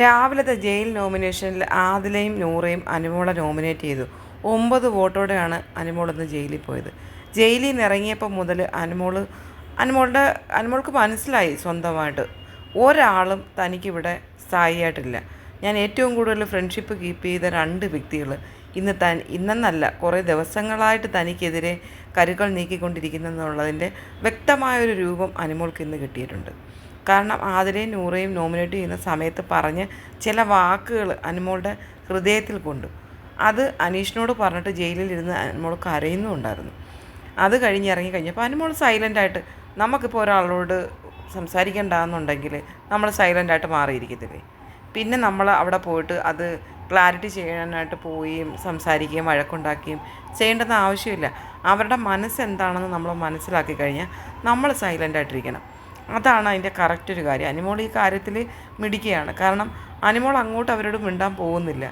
രാവിലത്തെ ജയിൽ നോമിനേഷനിൽ ആദിലയും നൂറയും അനുമോളെ നോമിനേറ്റ് ചെയ്തു. 9 വോട്ടോടെയാണ് അനുമോൾ ഇന്ന് ജയിലിൽ പോയത്. ജയിലിൽ നിന്ന് ഇറങ്ങിയപ്പോൾ മുതൽ അനുമോൾക്ക് മനസ്സിലായി സ്വന്തമായിട്ട് ഒരാളും തനിക്കിവിടെ സ്ഥായിയായിട്ടില്ല. ഞാൻ ഏറ്റവും കൂടുതൽ ഫ്രണ്ട്ഷിപ്പ് കീപ്പ് ചെയ്ത 2 വ്യക്തികൾ ഇന്നെന്നല്ല കുറേ ദിവസങ്ങളായിട്ട് തനിക്കെതിരെ കരുക്കൾ നീക്കിക്കൊണ്ടിരിക്കുന്നെന്നുള്ളതിൻ്റെ വ്യക്തമായൊരു രൂപം അനുമോൾക്ക് ഇന്ന് കിട്ടിയിട്ടുണ്ട്. കാരണം ആതിരയും നൂറയും നോമിനേറ്റ് ചെയ്യുന്ന സമയത്ത് പറഞ്ഞ് ചില വാക്കുകൾ അനുമോളുടെ ഹൃദയത്തിൽ കൊണ്ടു. അത് അനീഷിനോട് പറഞ്ഞിട്ട് ജയിലിലിരുന്ന് അനുമോൾ കരയുന്നുണ്ടായിരുന്നു. അത് ഇറങ്ങിക്കഴിഞ്ഞപ്പോൾ അനുമോൾ സൈലൻ്റായിട്ട്, നമുക്കിപ്പോൾ ഒരാളോട് സംസാരിക്കേണ്ടെന്നുണ്ടെങ്കിൽ നമ്മൾ സൈലൻ്റായിട്ട് മാറിയിരിക്കത്തില്ലേ. പിന്നെ നമ്മൾ അവിടെ പോയിട്ട് അത് ക്ലാരിറ്റി ചെയ്യാനായിട്ട് പോവുകയും സംസാരിക്കുകയും വഴക്കുണ്ടാക്കുകയും ചെയ്യേണ്ടെന്ന് ആവശ്യമില്ല. അവരുടെ മനസ്സെന്താണെന്ന് നമ്മൾ മനസ്സിലാക്കി കഴിഞ്ഞാൽ നമ്മൾ സൈലൻ്റായിട്ടിരിക്കണം. അതാണ് അതിൻ്റെ കറക്റ്റ് ഒരു കാര്യം. അനുമോൾ ഈ കാര്യത്തിൽ മിടിക്കുകയാണ്. കാരണം അനുമോൾ അങ്ങോട്ട് അവരോട് മിണ്ടാൻ പോകുന്നില്ല.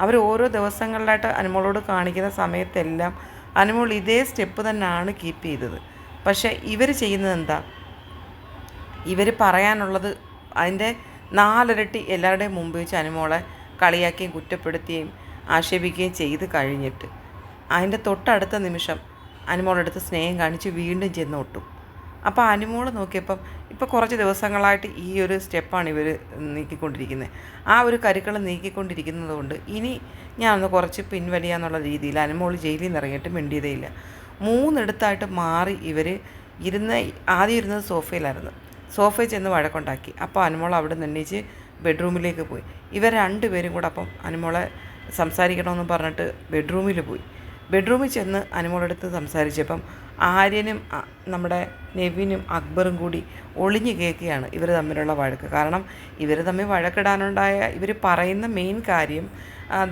അവർ ഓരോ ദിവസങ്ങളിലായിട്ട് അനുമോളോട് കാണിക്കുന്ന സമയത്തെല്ലാം അനുമോൾ ഇതേ സ്റ്റെപ്പ് തന്നെയാണ് കീപ്പ് ചെയ്തത്. പക്ഷേ ഇവർ ചെയ്യുന്നത് എന്താ? ഇവർ പറയാനുള്ളത് അതിൻ്റെ 4 ഇരട്ടി എല്ലാവരുടെയും മുമ്പ് വെച്ച് അനുമോളെ കളിയാക്കുകയും കുറ്റപ്പെടുത്തുകയും ആക്ഷേപിക്കുകയും ചെയ്ത് കഴിഞ്ഞിട്ട് അതിൻ്റെ തൊട്ടടുത്ത നിമിഷം അനുമോളെടുത്ത് സ്നേഹം കാണിച്ച് വീണ്ടും ചെന്ന് ഒട്ടും. അപ്പോൾ അനുമോൾ നോക്കിയപ്പം ഇപ്പോൾ കുറച്ച് ദിവസങ്ങളായിട്ട് ഈ ഒരു സ്റ്റെപ്പാണ് ഇവർ നീക്കിക്കൊണ്ടിരിക്കുന്നത്. ആ ഒരു കരുക്കൾ നീക്കിക്കൊണ്ടിരിക്കുന്നത് കൊണ്ട് ഇനി ഞാനൊന്ന് കുറച്ച് പിൻവലിയാന്നുള്ള രീതിയിൽ അനുമോൾ ജയിലിൽ നിന്ന് ഇറങ്ങിയിട്ട് മിണ്ടിയതേയില്ല. 3 ഇടത്തായിട്ട് മാറി ഇവർ ആദ്യം ഇരുന്നത് സോഫയിലായിരുന്നു. സോഫയിൽ ചെന്ന് വഴക്കുണ്ടാക്കി. അപ്പോൾ അനുമോൾ അവിടെ നിന്നേച്ച് ബെഡ്റൂമിലേക്ക് പോയി. ഇവർ 2 പേരും കൂടെ അപ്പം അനുമോളെ സംസാരിക്കണമെന്ന് പറഞ്ഞിട്ട് ബെഡ്റൂമിൽ ചെന്ന് അനുമോളെടുത്ത് സംസാരിച്ചപ്പം ആര്യനും നമ്മുടെ നെവിനും അക്ബറും കൂടി ഒളിഞ്ഞു കേൾക്കുകയാണ് ഇവർ തമ്മിലുള്ള വഴക്ക്. കാരണം ഇവർ തമ്മിൽ വഴക്കിടാനുണ്ടായ ഇവർ പറയുന്ന മെയിൻ കാര്യം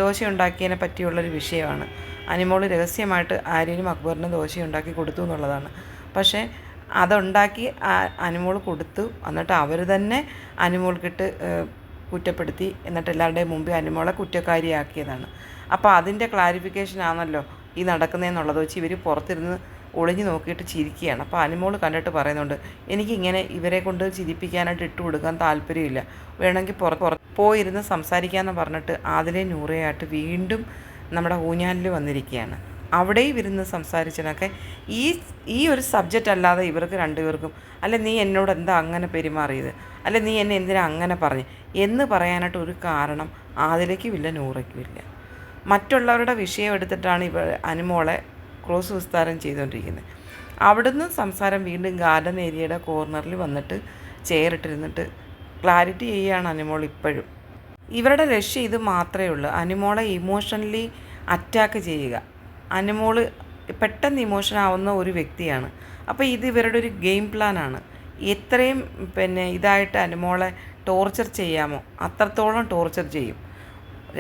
ദോശ ഉണ്ടാക്കിയതിനെ പറ്റിയുള്ളൊരു വിഷയമാണ്. അനുമോൾ രഹസ്യമായിട്ട് ആര്യനും അക്ബറിനും ദോശ ഉണ്ടാക്കി കൊടുത്തു എന്നുള്ളതാണ്. പക്ഷേ അതുണ്ടാക്കി അനുമോൾ കൊടുത്തു. എന്നിട്ട് അവർ തന്നെ അനുമോൾക്കിട്ട് കുറ്റപ്പെടുത്തി. എന്നിട്ട് എല്ലാവരുടെയും മുമ്പിൽ അനുമോളെ കുറ്റക്കാരിയാക്കിയതാണ്. അപ്പോൾ അതിൻ്റെ ക്ലാരിഫിക്കേഷൻ ആണല്ലോ ഈ നടക്കുന്നതെന്നുള്ളത് വെച്ച് ഇവർ പുറത്തിരുന്ന് ഒളിഞ്ഞു നോക്കിയിട്ട് ചിരിക്കുകയാണ്. അപ്പോൾ അനുമോൾ കണ്ടിട്ട് പറയുന്നുണ്ട്, എനിക്കിങ്ങനെ ഇവരെ കൊണ്ട് ചിരിപ്പിക്കാനായിട്ട് ഇട്ട് കൊടുക്കാൻ താല്പര്യമില്ല, വേണമെങ്കിൽ പോയിരുന്ന് സംസാരിക്കാമെന്ന് പറഞ്ഞിട്ട് അതിലെ നൂറയായിട്ട് വീണ്ടും നമ്മുടെ ഊഞ്ഞാലിൽ വന്നിരിക്കുകയാണ്. അവിടെയും ഇരുന്ന് സംസാരിച്ചതൊക്കെ ഈ ഒരു സബ്ജക്റ്റ് അല്ലാതെ ഇവർക്ക് 2 പേർക്കും അല്ല നീ എന്നോട് എന്താ അങ്ങനെ പെരുമാറിയത്, അല്ല നീ എന്നെ എന്തിനാ അങ്ങനെ പറഞ്ഞു എന്ന് പറയാനായിട്ട് ഒരു കാരണം ആദിലയ്ക്കുമില്ല നൂറയ്ക്കുമില്ല. മറ്റുള്ളവരുടെ വിഷയം എടുത്തിട്ടാണ് അനുമോളെ ക്രോസ് വിസ്താരം ചെയ്തുകൊണ്ടിരിക്കുന്നത്. അവിടുന്ന് സംസാരം വീണ്ടും ഗാർഡൻ ഏരിയയുടെ കോർണറിൽ വന്നിട്ട് ചെയറിട്ടിരുന്നിട്ട് ക്ലാരിറ്റി ചെയ്യുകയാണ് അനുമോൾ ഇപ്പോഴും. ഇവരുടെ ലക്ഷ്യം ഇത് മാത്രമേ ഉള്ളൂ, അനുമോളെ ഇമോഷണലി അറ്റാക്ക് ചെയ്യുക. അനുമോൾ പെട്ടെന്ന് ഇമോഷനാവുന്ന ഒരു വ്യക്തിയാണ്. അപ്പോൾ ഇത് ഇവരുടെ ഒരു ഗെയിം പ്ലാനാണ്. എത്രയും ഇതായിട്ട് അനുമോളെ ടോർച്ചർ ചെയ്യാമോ അത്രത്തോളം ടോർച്ചർ ചെയ്യും.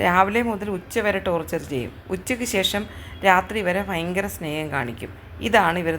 രാവിലെ മുതൽ ഉച്ച വരെ ടോർച്ചർ ചെയ്യും. ഉച്ചയ്ക്ക് ശേഷം രാത്രി വരെ ഭയങ്കര സ്നേഹം കാണിക്കും. ഇതാണ് ഇവർ